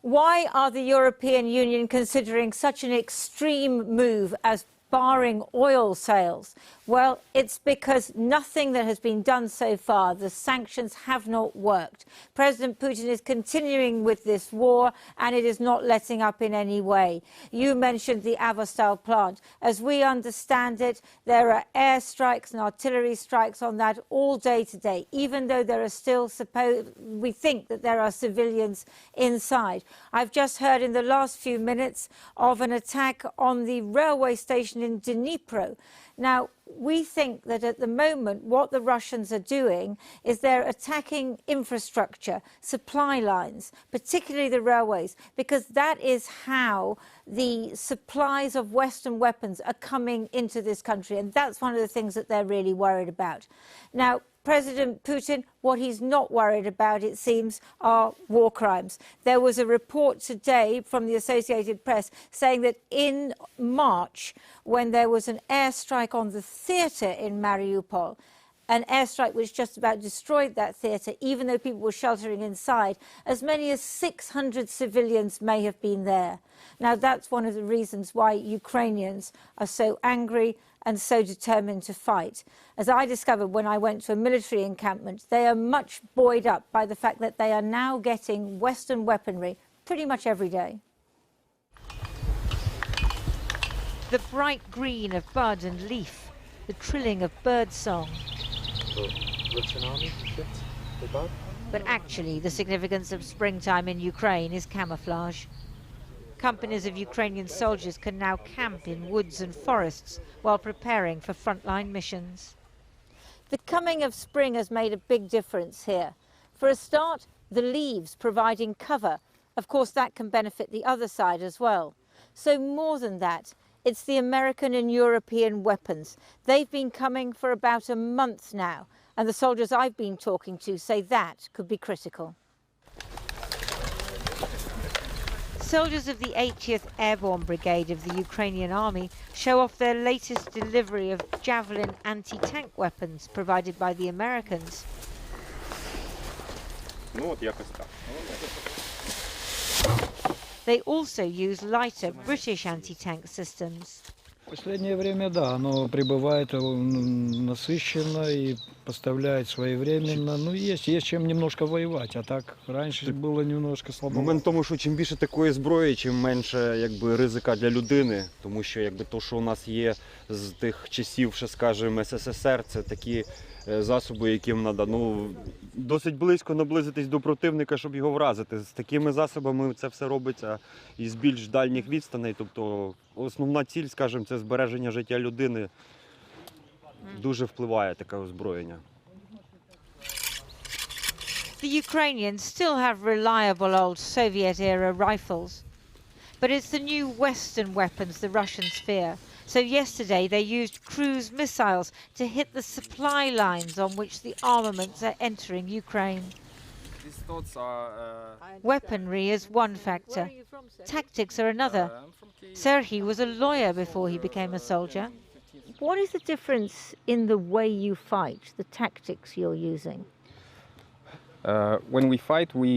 Why are the European Union considering such an extreme move as barring oil sales? Well, it's because nothing that has been done so far, the sanctions have not worked. President Putin is continuing with this war and it is not letting up in any way. You mentioned the Azovstal plant. As we understand it, there are airstrikes and artillery strikes on that all day today, even though there are still, we think that there are civilians inside. I've just heard in the last few minutes of an attack on the railway station in Dnipro. Now, we think that at the moment what the Russians are doing is they're attacking infrastructure, supply lines, particularly the railways, because that is how the supplies of Western weapons are coming into this country. And that's one of the things that they're really worried about. Now, President Putin, what he's not worried about, it seems, are war crimes. There was a report today from the Associated Press saying that in March, when there was an airstrike on the theatre in Mariupol, an airstrike which just about destroyed that theatre, even though people were sheltering inside, as many as 600 civilians may have been there. Now, that's one of the reasons why Ukrainians are so angry and so determined to fight. As I discovered when I went to a military encampment, they are much buoyed up by the fact that they are now getting Western weaponry pretty much every day. The bright green of bud and leaf, the trilling of bird song. But actually, the significance of springtime in Ukraine is camouflage. Companies of Ukrainian soldiers can now camp in woods and forests while preparing for frontline missions. The coming of spring has made a big difference here. For a start, the leaves providing cover. Of course, that can benefit the other side as well. So more than that, it's the American and European weapons. They've been coming for about a month now, and the soldiers I've been talking to say that could be critical. Soldiers of the 80th Airborne Brigade of the Ukrainian Army show off their latest delivery of Javelin anti-tank weapons provided by the Americans. They also use lighter British anti-tank systems. В последнее время, да, оно прибывает насыщенно и поставляет своевременно. Ну, есть чем немножко воевать, а так раньше было немножко слабо. Момент в тому, що чим більше такої зброї, чим менше ризика для людини, тому що то, що у нас є з тих часів, ще скажімо, СССР, це такі засоби, яким треба досить близько наблизитись до противника, щоб його вразити. З такими засобами це все робиться із більш дальніх відстаней, тобто основна ціль, скажімо, це збереження життя людини. Дуже впливає таке озброєння. The Ukrainians still have reliable old Soviet-era rifles. But it's the new Western weapons the Russians fear. So yesterday they used cruise missiles to hit the supply lines on which the armaments are entering Ukraine. Weaponry is one factor. Tactics are another. Serhiy was a lawyer before he became a soldier. What is the difference in the way you fight, the tactics you're using? When we fight, we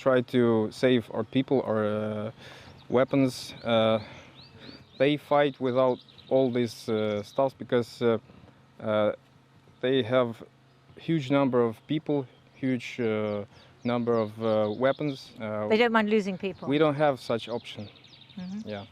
try to save our people, our weapons. They fight without all this stuff because they have huge number of people, huge number of weapons. They don't mind losing people. We don't have such option. Yeah.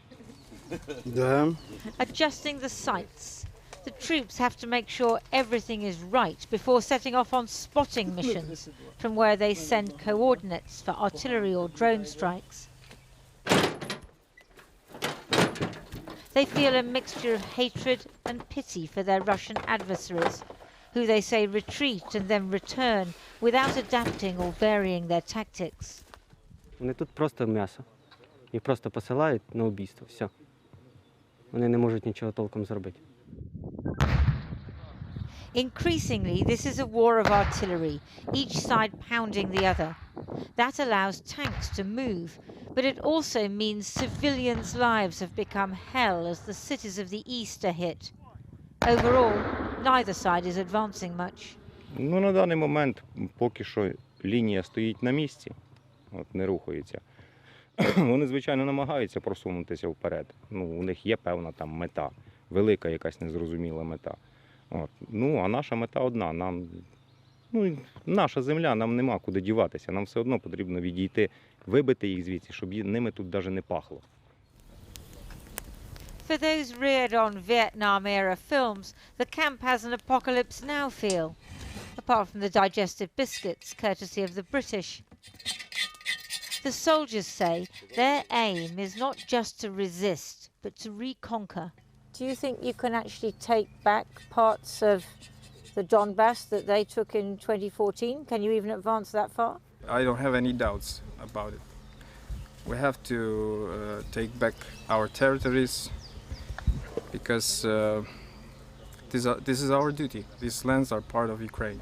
Adjusting the sights. The troops have to make sure everything is right before setting off on spotting missions from where they send coordinates for artillery or drone strikes. They feel a mixture of hatred and pity for their Russian adversaries, who they say retreat and then return without adapting or varying their tactics. Вони тут просто м'ясо. Їх просто посилають на вбивство. Все. Вони не можуть нічого толком зробити. Increasingly, this is a war of artillery, each side pounding the other. That allows tanks to move, but it also means civilians' lives have become hell as the cities of the east are hit. Overall, neither side is advancing much. На даний момент поки що лінія стоїть на місці. не рухаються. Вони, звичайно, намагаються просунутися вперед. У них є певна там мета, велика якась незрозуміла мета. А наша мета одна. Наша земля, нам нема куди діватися. Нам все одно потрібно відійти, вибити їх звідси, щоб ними тут навіть не пахло. For those reared on Vietnam-era films, the camp has an apocalypse now feel, apart from the digestive biscuits, courtesy of the British. The soldiers say their aim is not just to resist, but to reconquer. Do you think you can actually take back parts of the Donbass that they took in 2014? Can you even advance that far? I don't have any doubts about it. We have to take back our territories because this is our duty. These lands are part of Ukraine.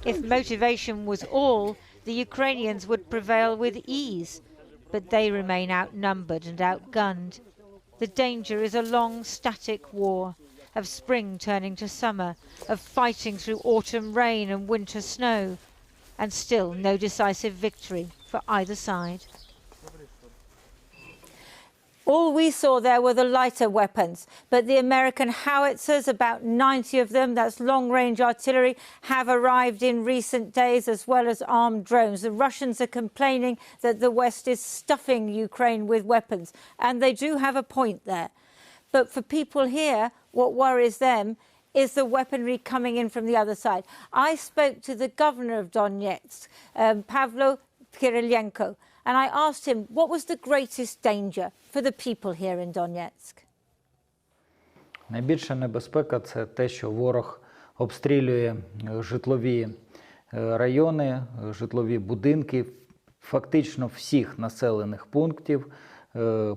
If motivation was all, the Ukrainians would prevail with ease, but they remain outnumbered and outgunned. The danger is a long, static war, of spring turning to summer, of fighting through autumn rain and winter snow, and still no decisive victory for either side. All we saw there were the lighter weapons, but the American howitzers, about 90 of them, that's long-range artillery, have arrived in recent days, as well as armed drones. The Russians are complaining that the West is stuffing Ukraine with weapons, and they do have a point there. But for people here, what worries them is the weaponry coming in from the other side. I spoke to the governor of Donetsk, Pavlo Kirilenko, and I asked him what was the greatest danger for the people here in Donetsk. Найбільша небезпека – це те, що ворог обстрілює житлові райони, житлові будинки фактично всіх населених пунктів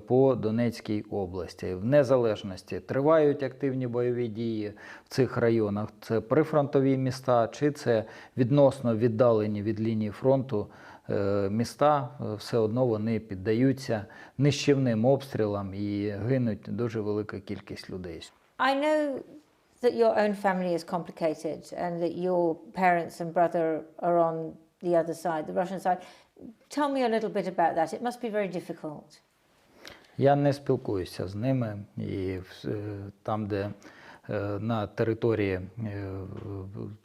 по Донецькій області. В незалежності тривають активні бойові дії в цих районах. Це прифронтові міста, чи це відносно віддалені від лінії фронту міста, все одно вони піддаються нищівним обстрілам і гинуть дуже велика кількість людей. I know that your own family is complicated and that your parents and brother are on the other side, the Russian side. Tell me a little bit about that. It must be very difficult. Я не спілкуюся з ними, і там, де на території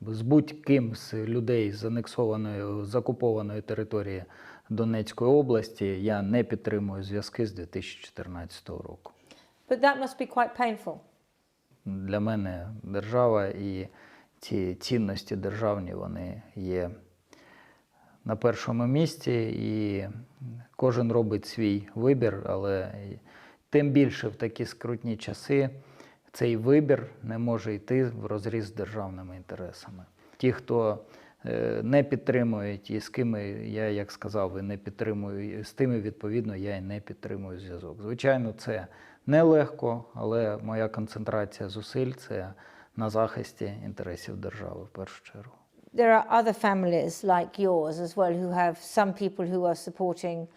з будь-ким з людей з анексованої, з окупованої території Донецької області, я не підтримую зв'язки з 2014 року. But that must be quite painful. Для мене держава і ці цінності державні, вони є на першому місці, і кожен робить свій вибір, але тим більше в такі скрутні часи цей вибір не може йти в розріз з державними інтересами. Ті, хто не підтримують і з ким я, як сказав, не підтримую, з тими, відповідно, я і не підтримую зв'язок. Звичайно, це нелегко, але моя концентрація зусиль – це на захисті інтересів держави в першу чергу. There are other families like yours as well who have some people who are supporting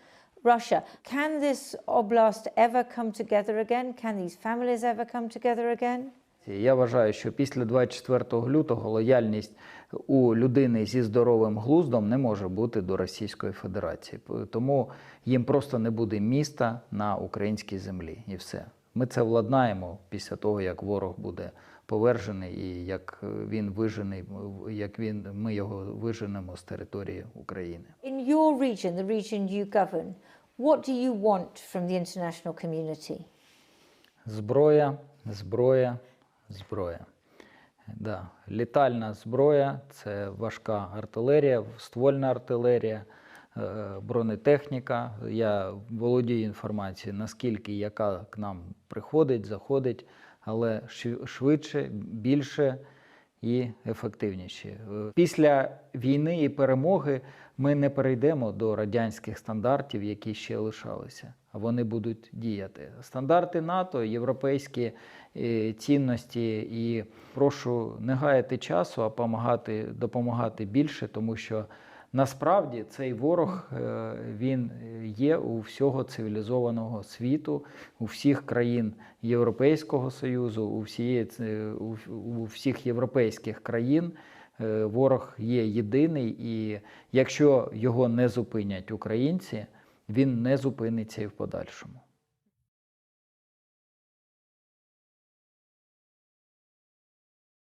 Russia. Can this oblast ever come together again? Can these families ever come together again? Я вважаю, що після 24 лютого лояльність у людини зі здоровим глуздом не може бути до Російської Федерації. Тому їм просто не буде міста на українській землі. І все. Ми це владнаємо після того, як ворог буде повержений і як він вижений, ми його виженемо з території України. In your region, the region you govern, what do you want from the international community? Зброя, зброя, зброя. Да. Літальна зброя – це важка артилерія, ствольна артилерія, бронетехніка. Я володію інформацією, наскільки яка к нам приходить, заходить, але швидше, більше і ефективніше. Після війни і перемоги ми не перейдемо до радянських стандартів, які ще лишалися, а вони будуть діяти. Стандарти НАТО, європейські цінності, і прошу не гаяти часу, а допомагати більше, тому що насправді цей ворог, він є у всього цивілізованого світу, у всіх країн Європейського Союзу, у всіх європейських країн. Ворог є єдиний, і якщо його не зупинять українці, він не зупиниться і в подальшому.